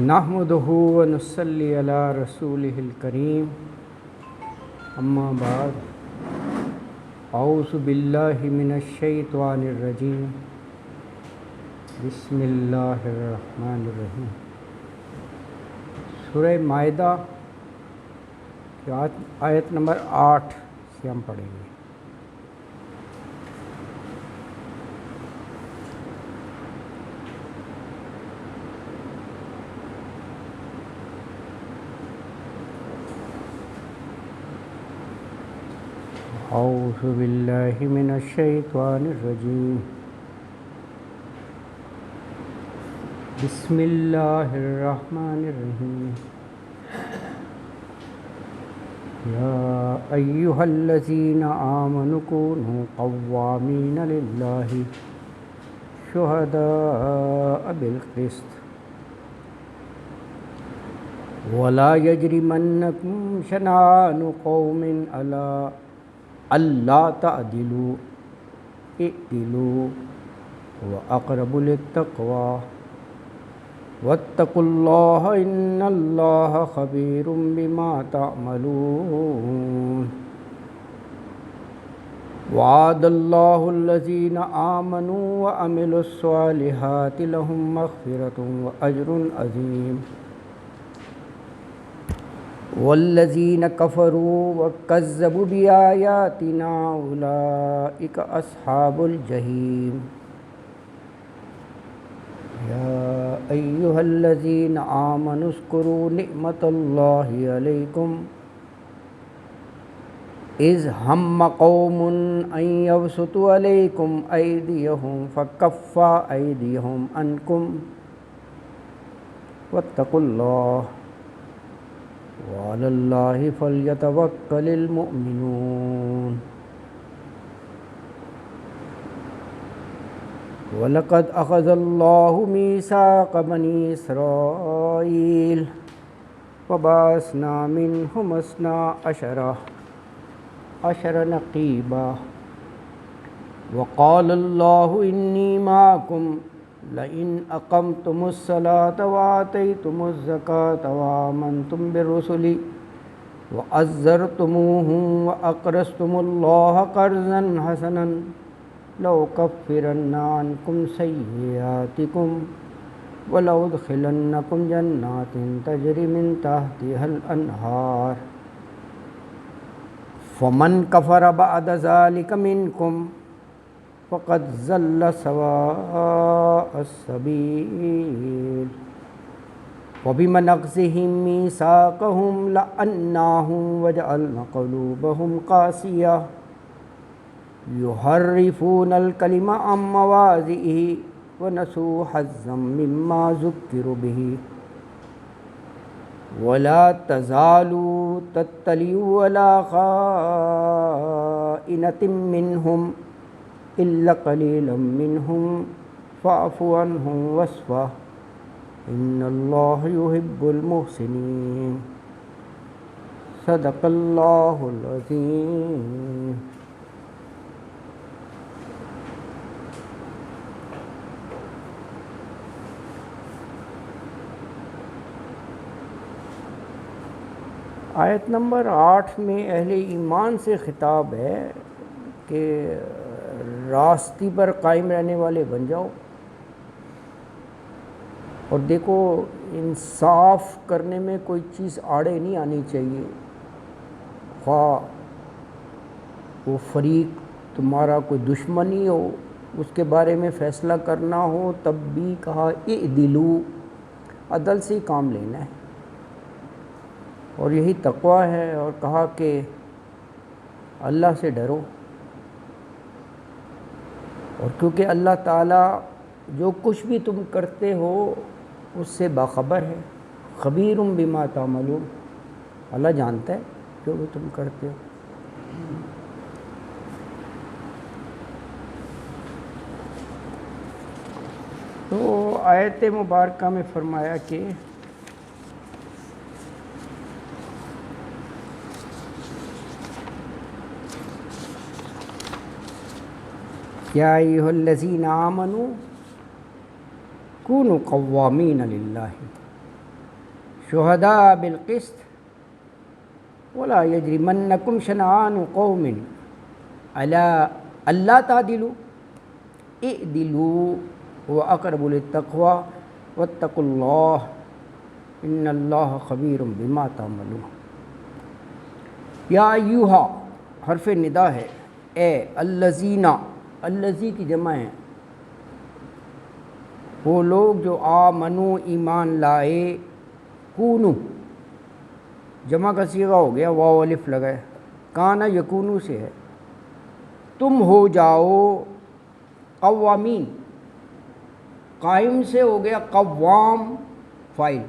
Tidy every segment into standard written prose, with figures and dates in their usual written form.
نحمده ونصلي على رسوله الكريم اما بعد اعوذ باللہ من الشیطان الرجیم بسم اللہ الرحمن الرحیم۔ سورہ مائدہ کی آیت نمبر 8 سے ہم پڑھیں گے۔ اعوذ باللہ من الشیطان الرجیم بسم اللہ الرحمن الرحیم۔ یا ایہا الذین آمنوا کونوا قوامین للہ شہداء بالقسط ولا یجرمنکم شنآن قوم علی اللہ تعدلوا اعدلوا واقرب للتقوی واتقوا اللہ ان اللہ خبیر بما تعملون۔ وعد اللہ الذین آمنوا وعملوا الصالحات لهم مغفرۃ واجر عظیم والذین کفروا وکذبوا بآیاتنا اولئک اصحاب الجحیم۔ یا ایہا الذین آمنوا اذکروا نعمت اللہ علیکم اذ ہم قوم ان یبسطوا علیکم ایدیہم فکف ایدیہم عنکم واتقوا اللہ وعلی اللہ فلیتوکل المؤمنون۔ وَلَقَدْ أَخَذَ اللَّهُ مِيثَاقَ بَنِي إِسْرَائِيلَ وَبَعَثْنَا مِنْهُمْ اثْنَا عَشَرَ نَقِيبًا وَقَالَ اللَّهُ إِنِّي مَعَكُمْ لئن أقمتم الصلاة وآتيتم الزكاة وآمنتم بالرسل وعزرتموهم وأقرضتم الله قرضا حسنا لأكفرن عنكم سيئاتكم ولأدخلنكم جنات تجري من تحتها الأنهار فمن كفر بعد ذلك منكم فقد ضل سواء السبيل۔ وبما نقضهم ميثاقهم لعناهم وجعلنا قلوبهم قاسية يحرفون الكلم عن مواضعه ونسوا حظا مما ذكروا به ولا تزال تطلع على خائنة منهم إلا قليلا منهم فاعف عنهم واصفح إن الله يحب المحسنين۔ صدق اللہ العظیم۔ آیت نمبر 8 میں اہل ایمان سے خطاب ہے کہ راستی پر قائم رہنے والے بن جاؤ، اور دیکھو انصاف کرنے میں کوئی چیز آڑے نہیں آنی چاہیے، خواہ وہ فریق تمہارا کوئی دشمنی ہو، اس کے بارے میں فیصلہ کرنا ہو تب بھی کہا اعدلوا، عدل سے ہی کام لینا ہے، اور یہی تقوی ہے، اور کہا کہ اللہ سے ڈرو، اور کیونکہ اللہ تعالیٰ جو کچھ بھی تم کرتے ہو اس سے باخبر ہے، خبیر بما تعملون، اللہ جانتا ہے جو بھی تم کرتے ہو۔ تو آیت مبارکہ میں فرمایا کہ یا ایھا الذین آمنوا کونوا قوامین للہ، شہداء بالقسط ولا یجرمنکم شنآن قوم علی الا تعدلوا اعدلوا هو اقرب للتقوی واتقوا اللہ ان اللہ خبیر بما تعملون۔ یا ایہا حرف ندا ہے، اے الذین، الذی کی جمع ہے وہ لوگ جو آمنو ایمان لائے، کونو جمع کا صیغہ ہو گیا، واو الف لگائے، کانا یکونو سے ہے، تم ہو جاؤ قوامین، قائم سے ہو گیا قوام فاعل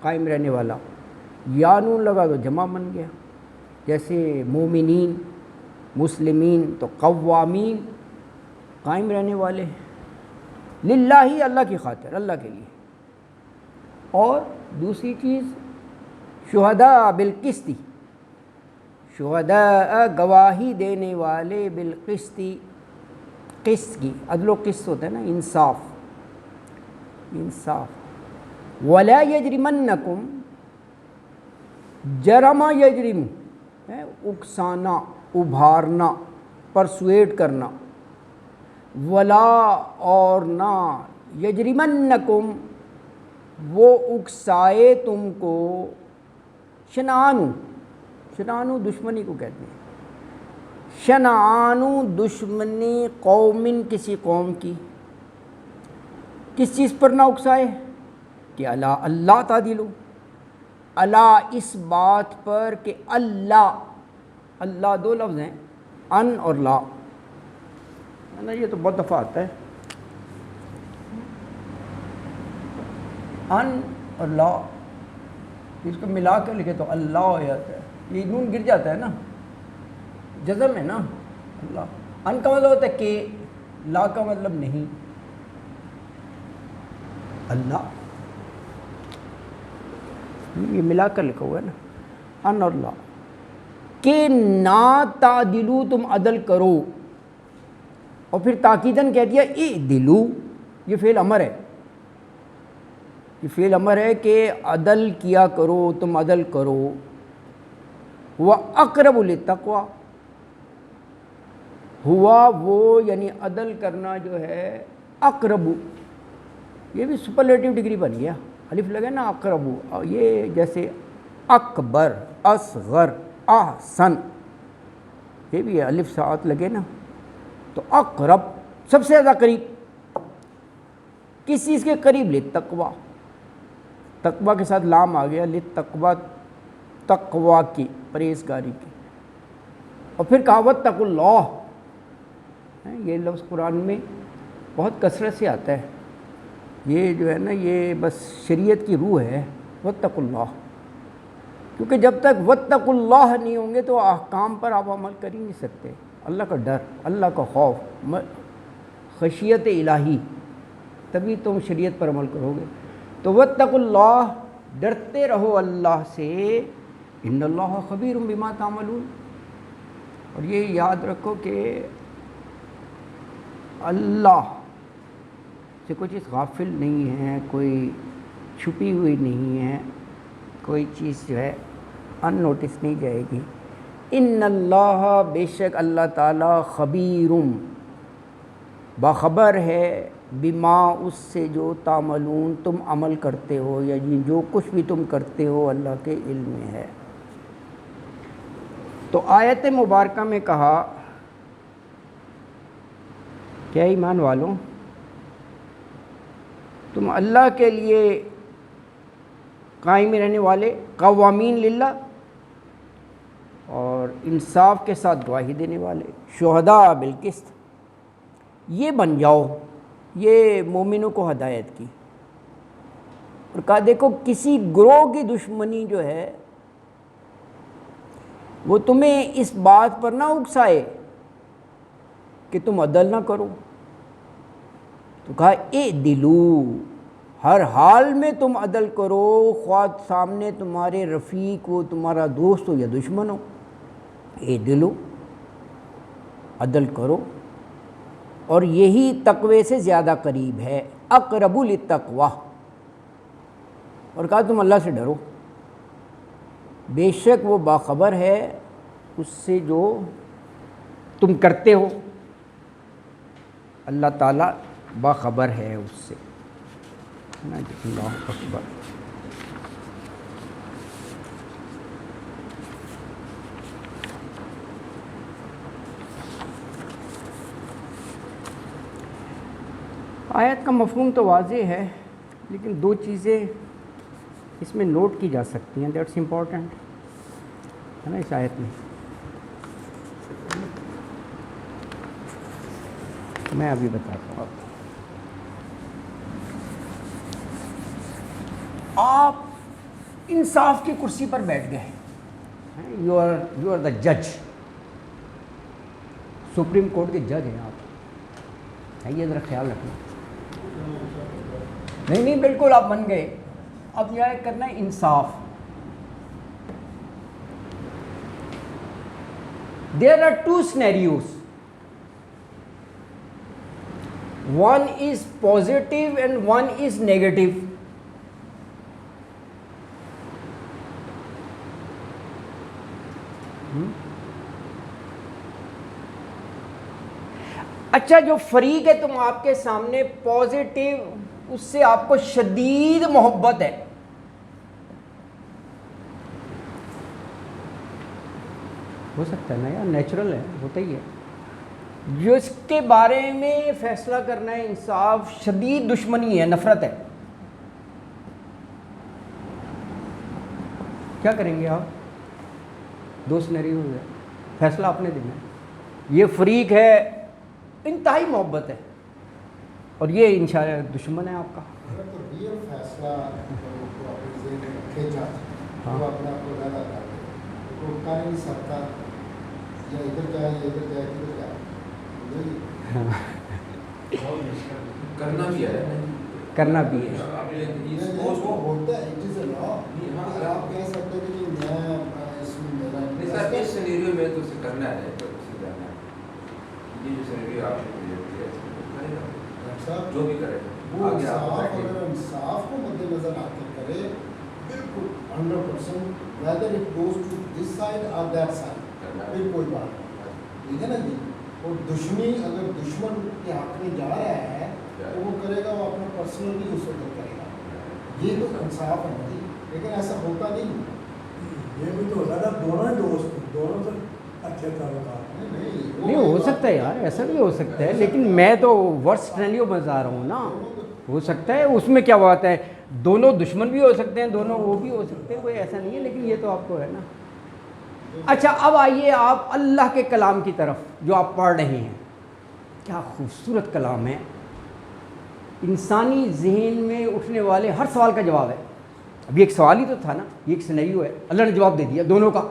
قائم رہنے والا، یا نون لگا تو جمع بن گیا، جیسے مومنین مسلمین تو قوامین قائم رہنے والے، للہ اللہ کی خاطر، اللہ کے لیے۔ اور دوسری چیز شہداء بالقسط، شہداء گواہی دینے والے، بالقسط قسط کی، عدل و قسط ہوتا ہے نا، انصاف، انصاف۔ ولا یجرمنکم، جرم یجرم ہے اکسانا، ابھارنا، پرسویٹ کرنا، ولا اور نہ، یجرمنکم وہ اکسائے تم کو، شنآن، شنآن دشمنی کو کہتے ہیں، شنآن دشمنی قومن کسی قوم کی، کس چیز پر نہ اکسائے کہ اللہ تعدلوا، اللہ اس بات پر کہ اللہ، اللہ دو لفظ ہیں ان اور لا، نا یہ تو بہت دفعہ آتا ہے، ان اور لا، اس کو ملا کر لکھے تو اللہ ہو جاتا ہے، یہ نون گر جاتا ہے نا، جزم ہے نا، اللہ، ان کا مطلب ہوتا ہے کہ، لا کا مطلب نہیں، اللہ یہ ملا کر لکھا ہوا ہے نا، ان اور لا، کہ نا تعدلو تم عدل کرو، اور پھر تاکیداً کہہ دیا اعدلو، یہ فعل امر ہے، یہ فعل امر ہے کہ عدل کیا کرو، تم عدل کرو، وَأَقْرَبُ لِلتَّقْوَى، ہوا وہ یعنی عدل کرنا جو ہے، اقرب، یہ بھی سپرلیٹیو ڈگری بن گیا، الف لگے نا اقرب، یہ جیسے اکبر، اصغر، احسن، یہ بھی الف ساتھ لگے نا تو اقرب سب سے زیادہ قریب، کس چیز کے قریب، للتقوی، تقوی کے ساتھ لام آ گیا، للتقوی تقوی کی، پرہیزگاری کی، اور پھر کہا واتقوا اللہ، یہ لفظ قرآن میں بہت کثرت سے آتا ہے، یہ جو ہے نا یہ بس شریعت کی روح ہے، واتقوا اللہ، کیونکہ جب تک واتقوا اللہ نہیں ہوں گے تو احکام پر آپ عمل کر ہی نہیں سکتے، اللہ کا ڈر، اللہ کا خوف، خشیت الہی، تبھی تم شریعت پر عمل کرو گے، تو واتقوا اللہ، ڈرتے رہو اللہ سے، ان اللہ خبیر بما تعملون، اور یہ یاد رکھو کہ اللہ سے کوئی چیز غافل نہیں ہے، کوئی چھپی ہوئی نہیں ہے، کوئی چیز جو ہے ان نوٹس نہیں جائے گی، ان اللہ، بے شک اللہ تعالیٰ، خبیرم، باخبر ہے، بما اس سے جو تعملون تم عمل کرتے ہو، یعنی جو کچھ بھی تم کرتے ہو اللہ کے علم میں ہے۔ تو آیت مبارکہ میں کہا کیا ایمان والوں، تم اللہ کے لیے قائم رہنے والے، قوامین للہ، اور انصاف کے ساتھ گواہی دینے والے، شہداء بالقسط، یہ بن جاؤ، یہ مومنوں کو ہدایت کی، اور کہا دیکھو کسی گروہ کی دشمنی جو ہے وہ تمہیں اس بات پر نہ اکسائے کہ تم عدل نہ کرو، تو کہا اعدلوا، ہر حال میں تم عدل کرو، خواہ سامنے تمہارے رفیق ہو، تمہارا دوست ہو یا دشمن ہو، اعدلوا، عدل کرو، اور یہی تقوی سے زیادہ قریب ہے، اقرب للتقوی، اور کہا تم اللہ سے ڈرو، بے شک وہ باخبر ہے اس سے جو تم کرتے ہو، اللہ تعالیٰ باخبر ہے اس سے. اللہ اکبر. آیت کا مفہوم تو واضح ہے، لیکن دو چیزیں اس میں نوٹ کی جا سکتی ہیں، دیٹس امپورٹنٹ ہے نا اس آیت میں. میں ابھی بتاتا ہوں آپ انصاف کی کرسی پر بیٹھ گئے، یو آر دا جج، سپریم کورٹ کے جج ہیں آپ، یہ ذرا خیال رکھنا. نہیں بالکل آپ بن گئے. اب یہ کرنا ہے انصاف. There are two scenarios, one is positive and one is negative. اچھا جو فریق ہے تم آپ کے سامنے پازیٹیو، اس سے آپ کو شدید محبت ہے، ہو سکتا ہے نا یار، نیچرل ہے، ہوتا ہی ہے. جو اس کے بارے میں فیصلہ کرنا ہے انصاف، شدید دشمنی ہے، نفرت ہے، کیا کریں گے آپ؟ دو سینیریوز ہے، فیصلہ آپ نے دینا ہے. یہ فریق ہے انتہائی محبت ہے، اور یہ انشاءاللہ دشمن ہے آپ کا. کرنا بھی ہے، کرنا بھی ہے. اس سینیریو میں تو اسے کرنا ہے، یہ جو سینیریو آپ نے جو بھی کرے انصاف کو مد نظر رکھ کر کرے، بالکل 100%، whether it goes to this side or that side، پھر کوئی بات نہیں، ٹھیک ہے نا جی. اور دشمنی اگر دشمن کے حق میں جا رہا ہے تو وہ کرے گا، وہ اپنا پرسنلی اس وقت کرے گا. یہ تو انصاف ہے جی، لیکن ایسا ہوتا نہیں. یہ بھی تو زیادہ دونوں دوست، دونوں سے اچھے تعلقات. نہیں ہو سکتا ہے یار، ایسا بھی ہو سکتا ہے، لیکن میں تو ورسٹ سینیریو بتا رہا ہوں نا. ہو سکتا ہے، اس میں کیا بات ہے، دونوں دشمن بھی ہو سکتے ہیں، دونوں وہ بھی ہو سکتے ہیں، کوئی ایسا نہیں ہے، لیکن یہ تو آپ کو ہے نا. اچھا اب آئیے آپ اللہ کے کلام کی طرف جو آپ پڑھ رہے ہیں. کیا خوبصورت کلام ہے، انسانی ذہن میں اٹھنے والے ہر سوال کا جواب ہے. ابھی ایک سوال ہی تو تھا نا، یہ ایک سینیریو ہے، اللہ نے جواب دے دیا دونوں کا.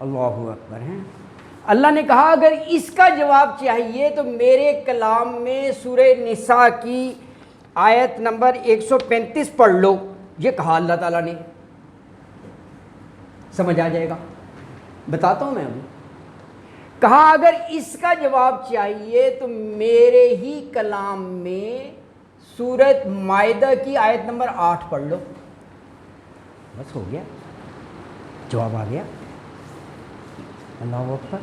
اللہ اکبر ہے. اللہ نے کہا اگر اس کا جواب چاہیے تو میرے کلام میں سورہ نساء کی آیت نمبر 135 پڑھ لو. یہ کہا اللہ تعالیٰ نے، سمجھ آ جائے گا. بتاتا ہوں میں ابھی. کہا اگر اس کا جواب چاہیے تو میرے ہی کلام میں سورۃ مائدہ کی آیت نمبر 8 پڑھ لو. بس ہو گیا، جواب آ گیا. اللہ اکبر.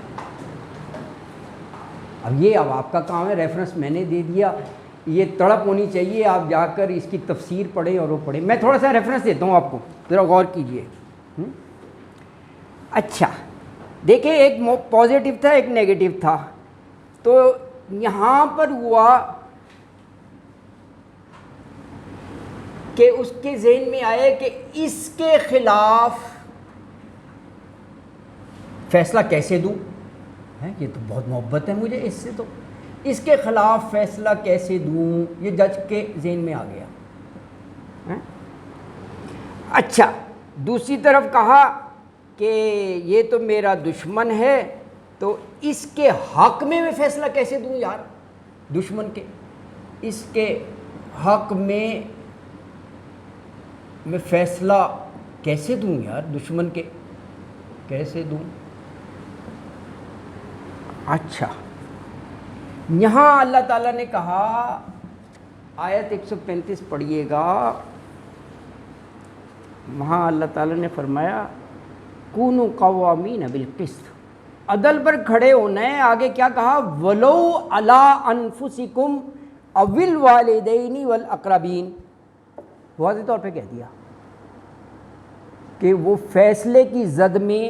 اب آپ کا کام ہے، ریفرنس میں نے دے دیا، یہ تڑپ ہونی چاہیے، آپ جا کر اس کی تفسیر پڑھیں اور وہ پڑھیں. میں تھوڑا سا ریفرنس دیتا ہوں آپ کو، ذرا غور کیجئے. اچھا دیکھیں، ایک پازیٹیو تھا، ایک نیگیٹو تھا. تو یہاں پر ہوا کہ اس کے ذہن میں آئے کہ اس کے خلاف فیصلہ کیسے دوں. یہ تو بہت محبت ہے مجھے اس سے، تو اس کے خلاف فیصلہ کیسے دوں، یہ جج کے ذہن میں آ گیا. اچھا دوسری طرف کہا کہ یہ تو میرا دشمن ہے، تو اس کے حق میں فیصلہ کیسے دوں یار، دشمن کے اس کے حق میں فیصلہ کیسے دوں یار، دشمن کے کیسے دوں. اچھا یہاں اللہ تعالیٰ نے کہا، آیت 135 پڑھیے گا، وہاں اللہ تعالیٰ نے فرمایا کونوا قوامین بالقسط، عدل پر کھڑے ہونا ہے. آگے کیا کہا؟ ولو علی انفسکم او الوالدین والاقربین، واضح طور پہ کہہ دیا کہ وہ فیصلے کی زد میں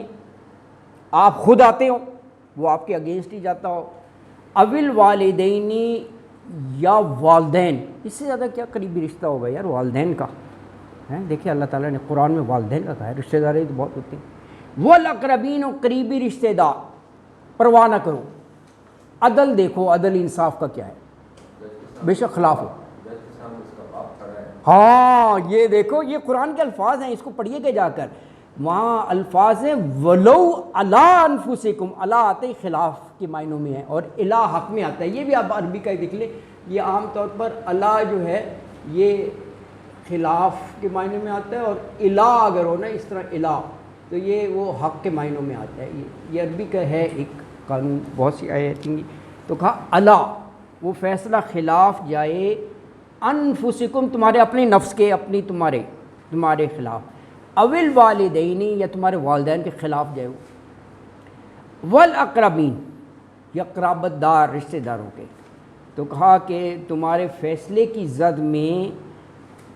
آپ خود آتے ہو، وہ آپ کے اگینسٹ ہی جاتا ہو، اول والدینی یا والدین، اس سے زیادہ کیا قریبی رشتہ ہوگا یار والدین کا. دیکھیں اللہ تعالیٰ نے قرآن میں والدین کا کہا ہے، رشتہ داری تو بہت ہوتے ہیں. والاقربین، و قریبی رشتہ دار، پرواہ نہ کرو. عدل دیکھو، عدل انصاف کا کیا ہے، بے شک خلاف ہو. جج کے سامنے اس کا باپ کھڑا ہے. ہاں یہ دیکھو، یہ قرآن کے الفاظ ہیں، اس کو پڑھیے کہ جا کر وہاں الفاظ ہیں ولو علی انفسکم، علی آتے ہی خلاف کے معنوں میں ہے اور الا حق میں آتا ہے. یہ بھی آپ عربی کا ہی دیکھ لیں، یہ عام طور پر الا جو ہے یہ خلاف کے معنی میں آتا ہے، اور الا اگر ہو نا اس طرح الا تو یہ وہ حق کے معنوں میں آتا ہے. یہ عربی کا ہے ایک قانون، بہت سی آیتیں گی. تو کہا الا، وہ فیصلہ خلاف جائے انفسکم، تمہارے اپنے نفس کے، اپنی تمہارے خلاف، اول والدینی، یا تمہارے والدین کے خلاف جائے، والاقربین، یا قرابت دار رشتہ داروں کے. تو کہا کہ تمہارے فیصلے کی زد میں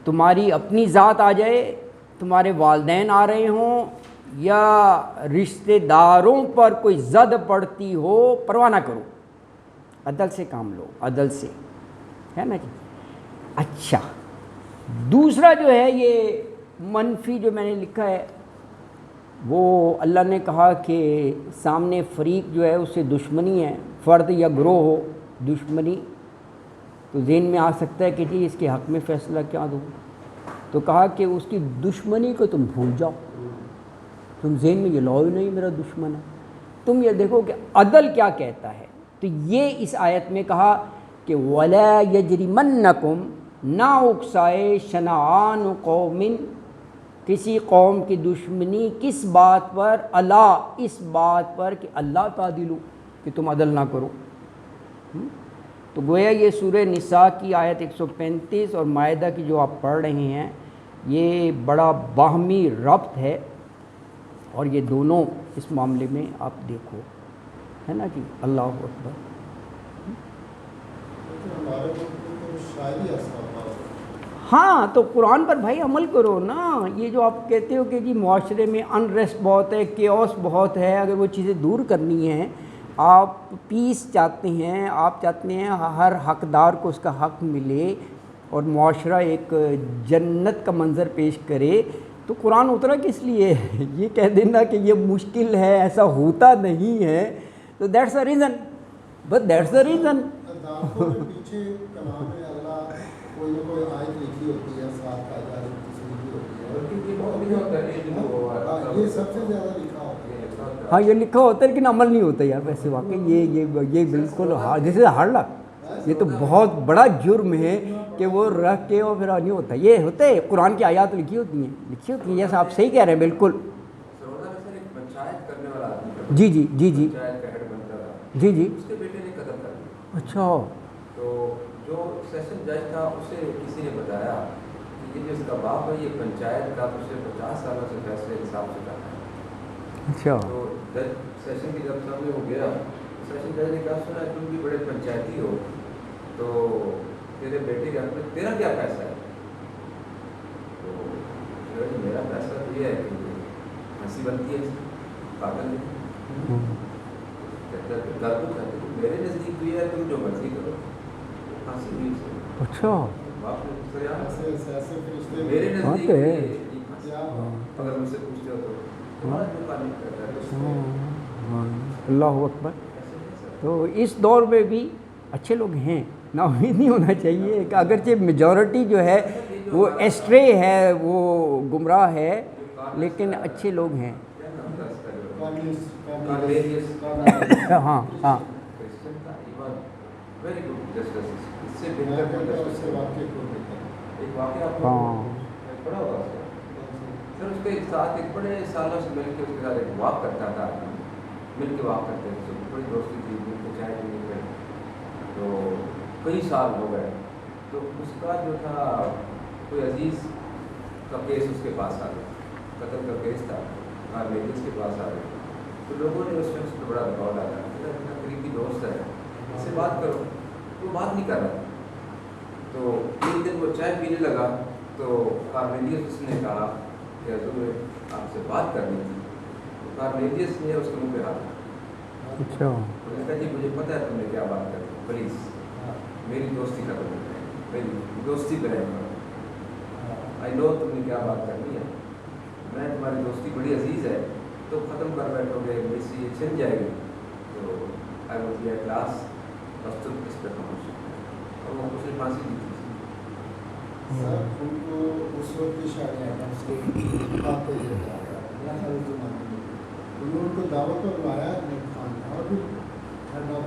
تمہاری اپنی ذات آ جائے، تمہارے والدین آ رہے ہوں، یا رشتہ داروں پر کوئی زد پڑتی ہو، پرواہ نہ کرو، عدل سے کام لو، عدل سے، ہے نا جی. اچھا دوسرا جو ہے یہ منفی جو میں نے لکھا ہے، وہ اللہ نے کہا کہ سامنے فریق جو ہے اس سے دشمنی ہے، فرد یا گروہ ہو دشمنی، تو ذہن میں آ سکتا ہے کہ جی اس کے حق میں فیصلہ کیا دوں. تو کہا کہ اس کی دشمنی کو تم بھول جاؤ، تم ذہن میں یہ لاؤ ہی نہیں میرا دشمن ہے. تم یہ دیکھو کہ عدل کیا کہتا ہے. تو یہ اس آیت میں کہا کہ وَلَا يَجْرِمَنَّكُمْ، نہ اکسائے شنآن قوم، کسی قوم کی دشمنی، کس بات پر؟ اللہ، اس بات پر کہ اللہ تعدلوا، کہ تم عدل نہ کرو. تو گویا یہ سورہ نساء کی آیت 135 اور مائدہ کی جو آپ پڑھ رہے ہیں یہ بڑا باہمی ربط ہے، اور یہ دونوں اس معاملے میں آپ دیکھو، ہے نا جی. اللہ اکبر. ہمارے ملک میں تو شاعری ایسا ہوتا ہے. ہاں تو قرآن پر بھائی عمل کرو نا. یہ جو آپ کہتے ہو کہ جی معاشرے میں انریسٹ بہت ہے، کیوس بہت ہے، اگر وہ چیزیں دور کرنی ہیں، آپ پیس چاہتے ہیں، آپ چاہتے ہیں ہر حقدار کو اس کا حق ملے اور معاشرہ ایک جنت کا منظر پیش کرے، تو قرآن اترا کس لیے؟ یہ کہہ دینا کہ یہ مشکل ہے، ایسا ہوتا نہیں ہے، تو that's a reason, but that's a reason. دانتوں کے پیچھے کلام اللہ کوئی نہ کوئی آیت لکھی ہوتی ہے، ساتھ کا جاری تصویر ہوتی ہے، اور یہ بہت لکھا ہوتا ہے، یہ سب سے زیادہ لکھا ہوتا ہے. ہاں یہ لکھا ہوتا ہے لیکن عمل نہیں ہوتا یار. ویسے واقعی یہ بالکل جیسے ہر لگ، یہ تو بہت بڑا جرم ہے کہ وہ رکھ کے اور پھر نہیں ہوتا. یہ ہوتا ہے قرآن کی آیات لکھی ہوتی ہیں جیسا آپ صحیح کہہ رہے ہیں بالکل. سرونا میں سر ایک پنچایت کرنے والا آدمی، جی جی جی جی پنچایت کا ہیڈ بنتا تھا، جی جی. اس کے بیٹے نے قتل کر دیا. اچھا. تو جو سیشن جج تھا اسے کسی نے بتایا کہ یہ جو اس کا باپ ہے یہ پنچایت کا پچھلے 50 سالوں سے فیصلے حساب سے کرتا ہے. اچھا. تو جج سیشن کی جب سامنے ہو گیا، سیشن جج نے کہا سنا تم بھی بڑے پنچایتی ہو، تو تیرے بیٹے کے حق میں تیرا کیا فیصلہ ہے؟ تو میرا فیصلہ تو یہ ہے کہ ہنسی بنتی ہے پاگل نہیں کہتا ہے گردو کہتے ہیں میرے نزدیک تو یہ ہے تم جو مرضی کرو، ہنسی ہوئی سے. اچھا. باپ نے پوچھا یار ایسے فرشتے میرے نزدیک تو یہ ہے. ہنسی، اگر مجھ سے پوچھتے ہو تو تمہارا جو قانون کہتا ہے اس میں اللہ اکبر. ایسے نہیں سر. تو اس دور میں بھی اچھے لوگ ہیں، نا امید نہیں ہونا چاہیے کہ اگرچہ میجورٹی جو ہے وہ ایسٹرے ہے، وہ گمراہ ہے، لیکن اچھے لوگ ہیں. کیا نام تھا اس کا جو کارنیلیس ہاں ہاں. کرسچن تھا، ایوان ویری گڈ جسٹس. اس سے میں بہتر کہتا ہوں اس جسٹس سے واقعی کو دیتا ہوں. ایک واقعہ آپ کو ہاں. پڑھا ہوگا سر. اس کے ساتھ ایک بڑے سالوں سے مل کے اس کے ساتھ ایک واک کرتا تھا، مل کے واک کرتے تھے، بڑی دوستی تھی، مل کے چائے پینے پہ، تو کئی سال ہو گئے. تو اس کا جو تھا کوئی عزیز کا کیس اس کے پاس آ گیا، قتل کا کیس تھا، کارنیلیس کے پاس آ گئے تو لوگوں نے اس شخص پہ بڑا دباؤ ڈالا کہ میرا قریبی دوست ہے اس سے بات کرو، تو بات نہیں کر رہا تھا۔ تو ایک دن وہ چائے پینے لگا تو کارنیلیس اس نے کہا کہ حضور آپ سے بات کرنی تھی، تو کارنیلیس نے اس کے منہ پہ ہاتھ اچھا انہوں نے کہا جی مجھے پتہ ہے تم نے کیا بات کرنی، پلیز میری دوستی ختم کر دیں، میری دوستی پہ رہے کرو، آئی نو تم نے کیا بات کرنی ہے، میں تمہاری دوستی بڑی عزیز ہے، تو ختم کر بیٹھو گے میری سے یہ چھن جائے گی، تو آئی واز ایٹ لاسٹ بس تم اس پہ پہنچ، اور وہ اس نے پھانسی دی تھی۔ سر ان کو اس وقت کے شاعر اعظم سے بات پہ یہ کہا گیا میرا خیال زمانے میں انہوں نے ان کو دعوت پر بلایا نیب خان نے، اور بھی ہیڈ آف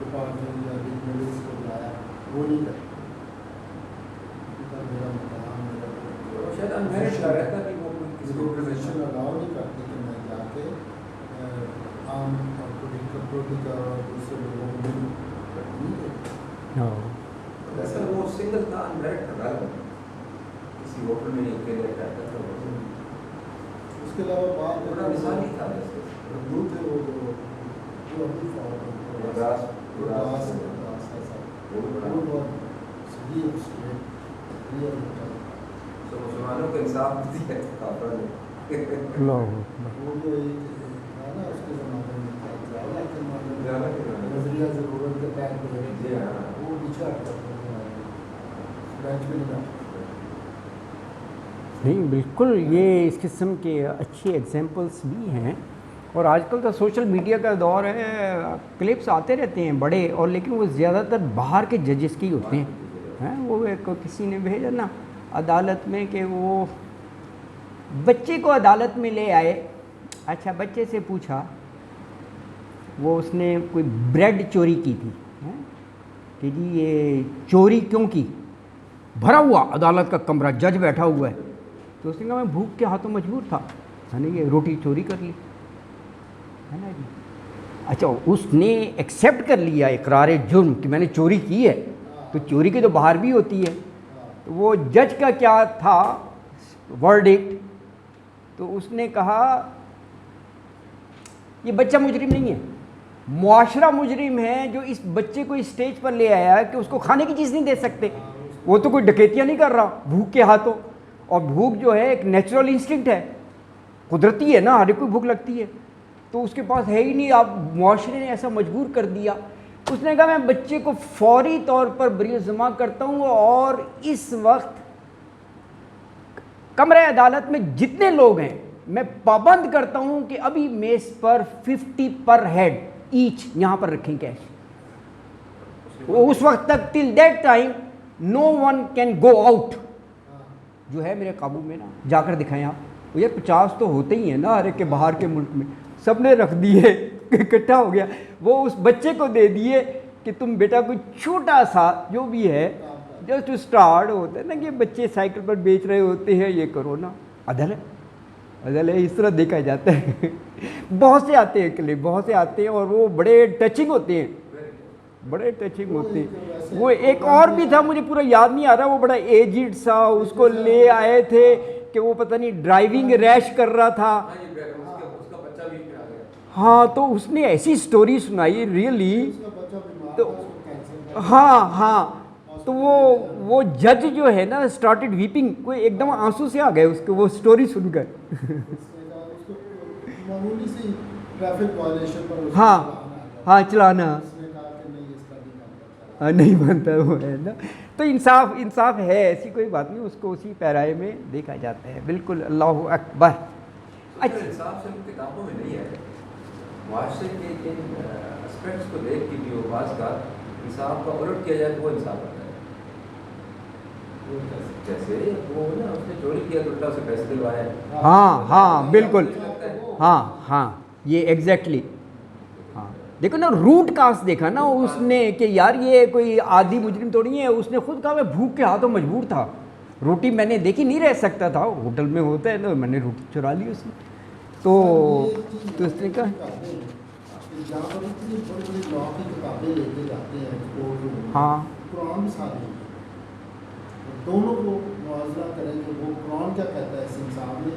ڈپارٹمنٹ یا ڈگنریز کو بلایا، وہ نہیں کرتے، میرا مقام میرا شاید انمیرڈ لگ رہا تھا کہ وہ کسی کو ریزرویشن الاؤ نہیں کرتے کہ میں جا کے عام پولیٹیکل اور دوسرے لوگوں کو نہیں دیتے۔ ہاں دراصل وہ سنگل تھا، انمیرڈ تھا، غالباً کسی ہوٹل میں نہیں اکیلے رہتا تھا وہ، اس کے علاوہ بعد بڑا مثالی تھا جیسے اردو تھے وہ جو ابھی فارم گرداس گرداس ایسا وہ بھی بڑا وہ بہت صحیح اسٹیٹ تو مسلمانوں کو انصاف دیا کافروں نے۔ اللہ اکبر۔ وہ جو ایک ہے نا اس کے زمانے میں زیادہ کے زیادہ زمانے کے زمانے میں میں۔ نظریہ ضرورت کے تحت جی ہاں وہ پیچھے ہٹ کرتے ہیں برانچ میں نہیں بیٹھتے۔ نہیں بالکل، یہ اس قسم کے اچھے ایگزامپلس بھی ہیں، اور آج کل تو سوشل میڈیا کا دور ہے، کلپس آتے رہتے ہیں بڑے، اور لیکن وہ زیادہ تر باہر کے ججز کی ہوتے ہیں۔ وہ ایک کسی نے بھیجا نا عدالت میں کہ وہ بچے کو عدالت میں لے آئے، اچھا بچے سے پوچھا، وہ اس نے کوئی بریڈ چوری کی تھی کہ جی یہ چوری کیوں کی، بھرا ہوا عدالت کا کمرہ، جج بیٹھا ہوا ہے، تو اس نے کہا میں بھوک کے ہاتھوں مجبور تھا، میں نے یہ روٹی چوری کر لی، ہے نا جی۔ اچھا اس نے ایکسیپٹ کر لیا اقرار جرم کہ میں نے چوری کی ہے، تو چوری کی تو باہر بھی ہوتی ہے، تو وہ جج کا کیا تھا ورڈکٹ، تو اس نے کہا یہ بچہ مجرم نہیں ہے، معاشرہ مجرم ہے جو اس بچے کو اسٹیج پر لے آیا ہے کہ اس کو کھانے کی چیز نہیں دے سکتے، وہ تو کوئی ڈکیتیاں نہیں کر رہا بھوک کے ہاتھوں، اور بھوک جو ہے ایک نیچرل انسٹنکٹ ہے، قدرتی ہے نا، ہر ایک کو بھوک لگتی ہے، تو اس کے پاس ہے ہی نہیں، آپ معاشرے نے ایسا مجبور کر دیا۔ اس نے کہا میں بچے کو فوری طور پر بری ذمہ کرتا ہوں، اور اس وقت کمرہ عدالت میں جتنے لوگ ہیں میں پابند کرتا ہوں کہ ابھی میز پر 50 پر ہیڈ ایچ یہاں پر رکھیں کیش، وہ اس وقت تک till that time no one can go out, جو ہے میرے قابو میں نا، جا کر دکھائیں آپ، یہ 50 تو ہوتے ہی ہیں نا ہر ایک کے، باہر کے ملک میں سب نے رکھ دیے، اکٹھا ہو گیا، وہ اس بچے کو دے دیے کہ تم بیٹا کوئی چھوٹا سا جو بھی ہے جسٹ اسٹارٹ ہوتا ہے نا، کہ بچے سائیکل پر بیچ رہے ہوتے ہیں، یہ کرو نا، عدل ہے اس طرح دیکھا جاتا ہے۔ بہت سے آتے ہیں کلپ، بہت سے آتے ہیں، اور وہ بڑے ٹچنگ ہوتے ہیں، بڑے ٹچنگ ہوتے ہیں۔ وہ ایک اور بھی تھا مجھے پورا یاد نہیں آ رہا، وہ بڑا ایجڈ سا، اس کو لے آئے تھے کہ وہ پتہ نہیں ڈرائیونگ ریش کر رہا تھا، اس کا بچہ بھی آ گیا، ہاں تو اس نے ایسی سٹوری سنائی ریئلی، اس کا بچہ بیمار تو تھا، اس کو کینسر کا ہاں تو وہ جج جو ہے نا اسٹارٹڈ ویپنگ، کوئی ایک دم آنسو سے آ گئے اس کو وہ سٹوری سن کر۔ اس نے کہا اس کو معمولی سی ٹریفک وائلیشن پر اس کو ہاں چلانا ہے، ہاں چلانا اس نے کہا کہ نہیں اس کا نہیں بنتا، نہیں بنتا وہ ہے نا، تو انصاف ہے، ایسی کوئی بات نہیں، اس کو اسی پیرائے میں دیکھا جاتا ہے، بالکل، اللہ اکبر۔ اچھا انصاف صرف کتابوں میں نہیں ہے، معاشرے کے ان اسپیکٹس کو دیکھ کے بھی وہ بعض کا انصاف کا الٹ کیا جائے تو وہ انصاف ہوتا ہے، جیسے وہ نا اس نے چوری کیا تو الٹا سے پیسے دلوائے، ہاں بالکل، ہاں یہ ایگزیکٹلی، ہاں دیکھو نا روٹ کاز دیکھا نا اس نے کہ یار یہ کوئی عادی مجرم تو نہیں ہے، اس نے خود کہا میں بھوک کے ہاتھوں مجبور تھا، روٹی میں نے دیکھی نہیں رہ سکتا تھا، ہوٹل میں ہوتا ہے نا، میں نے روٹی چرا لی اس نے، تو اس نے کہا جہاں پر اتنی بڑی بڑی لا کی کتابیں لے کے جاتے ہیں کورٹ میں، ہاں قرآن ساتھ لے کے دونوں کو موازنہ کریں کہ وہ قرآن کیا کہتا ہے اس انسان میں،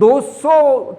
200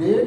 1.5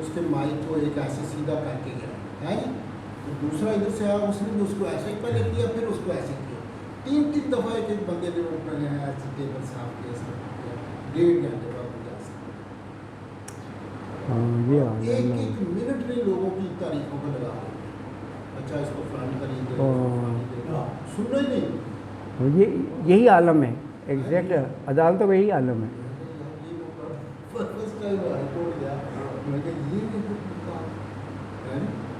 اس کے مائک کو ایک ایسے سیدھا کر کے گیا ہے نا، تو دوسرا ادھر سے آیا، اس نے بھی اس کو ایسے پہلے کیا، پھر اس کو ایسے کیا، 3 دفعہ ایک ایک بندے نے وہ پہلے ایسے ٹیبل صاف کیا، صاف کیا، 1.5 گھنٹے بعد وہ جا سکتے۔ یہ ایک ایک منٹ میں لوگوں کی تاریخوں کو لگا رہے ہیں، اچھا اس کو فلانی تاریخ دے، سننا ہی نہیں۔ یہی عالم ہے، ایگزیکٹ عدالتوں کا یہی عالم ہے۔ فرسٹ ٹائم ہائی کورٹ گیا، میں کہ یہ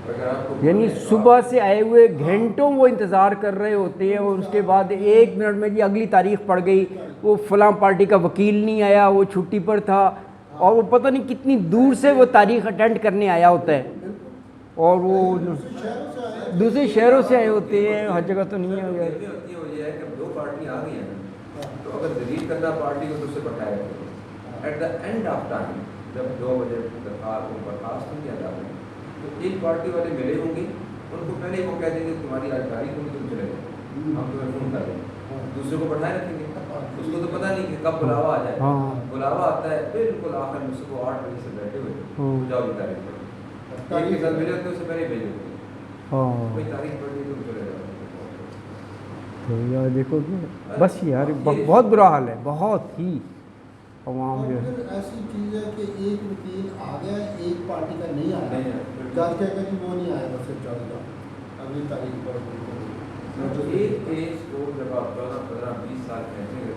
اگر آپ کو یعنی صبح سے آئے ہوئے گھنٹوں وہ انتظار کر رہے ہوتے ہیں، اور اس کے بعد 1 منٹ میں جی اگلی تاریخ پڑ گئی، وہ فلاں پارٹی کا وکیل نہیں آیا، وہ چھٹی پر تھا، اور وہ پتہ نہیں کتنی دور سے وہ تاریخ اٹینڈ کرنے آیا ہوتا ہے، اور وہ دوسرے شہروں سے آئے ہوتے ہیں، ہر جگہ تو نہیں ہے۔ ہوتی ہے وہ یہ ہے کہ 2 پارٹیاں آ گئی ہیں، تو اگر ذلیل کرنا پارٹی کو تو اس سے بٹھایا گیا، at the end of time جب 2 بجے برخاست ہوں گے عدالت میں، تو ایک پارٹی والے ملے ہوں گے، ان کو پہلے وہ کہہ دیں گے تمہاری آج تاریخ ہوگی، تم چلے جاؤ، ہم تمہیں فون کر دیں گے، دوسرے کو بٹھائے رکھیں گے، اس کو تو پتہ نہیں کہ کب بلاوا آ جائے، بلاوا آتا ہے بالکل آخر میں صبح 8 بجے سے بیٹھے ہوئے، جاؤ یہ تاریخ پر، ایک کے ساتھ ملے ہوتے ہیں، اس سے پہلے بھیج دیتے ہیں، کوئی تاریخ پڑھ لی تم چلے جاؤ۔ تو یار دیکھو کہ بس یار بہت برا حال ہے، بہت ہی عوام جو ہے۔ ایسی چیز ہے کہ ایک وکیل آ گیا، ایک پارٹی کا نہیں آیا، جج کہے گا کہ وہ نہیں آئے گا، پھر چل جاؤ اگلی تاریخ پر۔ جو ایک کیس کو جب آپ 14, 15, 20 سال کہتے ہیں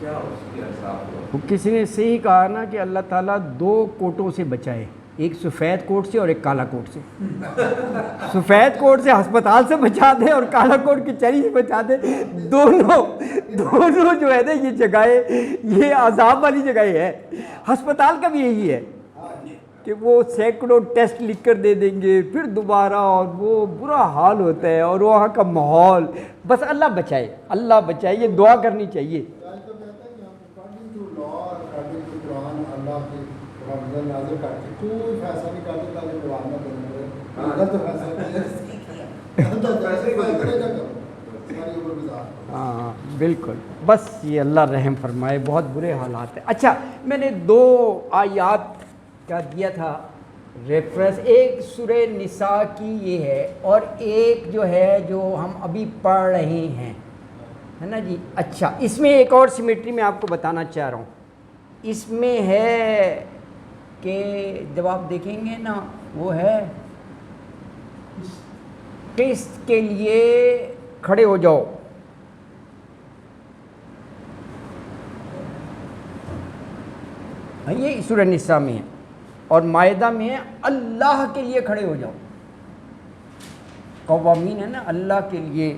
کیا اس کی انصاف ہوا؟ کسی نے صحیح کہا نا کہ اللہ تعالیٰ 2 کوٹوں سے بچائے، ایک سفید کوٹ سے اور ایک کالا کوٹ سے۔ سفید کوٹ سے ہسپتال سے بچا دے اور کالا کوٹ کچہری سے بچا دے، دونوں جو ہے نا یہ جگہیں، یہ عذاب والی جگہیں ہے۔ ہسپتال کا بھی یہی ہے کہ وہ سینکڑوں ٹیسٹ لکھ کر دے دیں گے، پھر دوبارہ، اور وہ برا حال ہوتا ہے، اور وہاں کا ماحول، بس اللہ بچائے، اللہ بچائے، یہ دعا کرنی چاہیے۔ جج تو کہتا ہے کہ according to law, according to قرآن، اللہ کے رمضان نازل کر کے کوئی فیصلہ نہیں کرتا تاکہ قرآن نہ کرنا پڑے، غلط فیصلہ ہاں بالکل، بس یہ اللہ رحم فرمائے، بہت برے حالات ہیں۔ اچھا میں نے 2 آیات کا دیا تھا ریفرنس، ایک سورہ نساء کی یہ ہے، اور ایک جو ہے جو ہم ابھی پڑھ رہے ہیں، ہے نا جی۔ اچھا اس میں ایک اور سیمیٹری میں آپ کو بتانا چاہ رہا ہوں، اس میں ہے کہ جب آپ دیکھیں گے نا، وہ ہے قسط کے لیے کھڑے ہو جاؤ، یہ سورہ نساء میں ہے، اور مائدہ میں ہے اللہ کے لیے کھڑے ہو جاؤ، قوامین ہے نا، اللہ کے لیے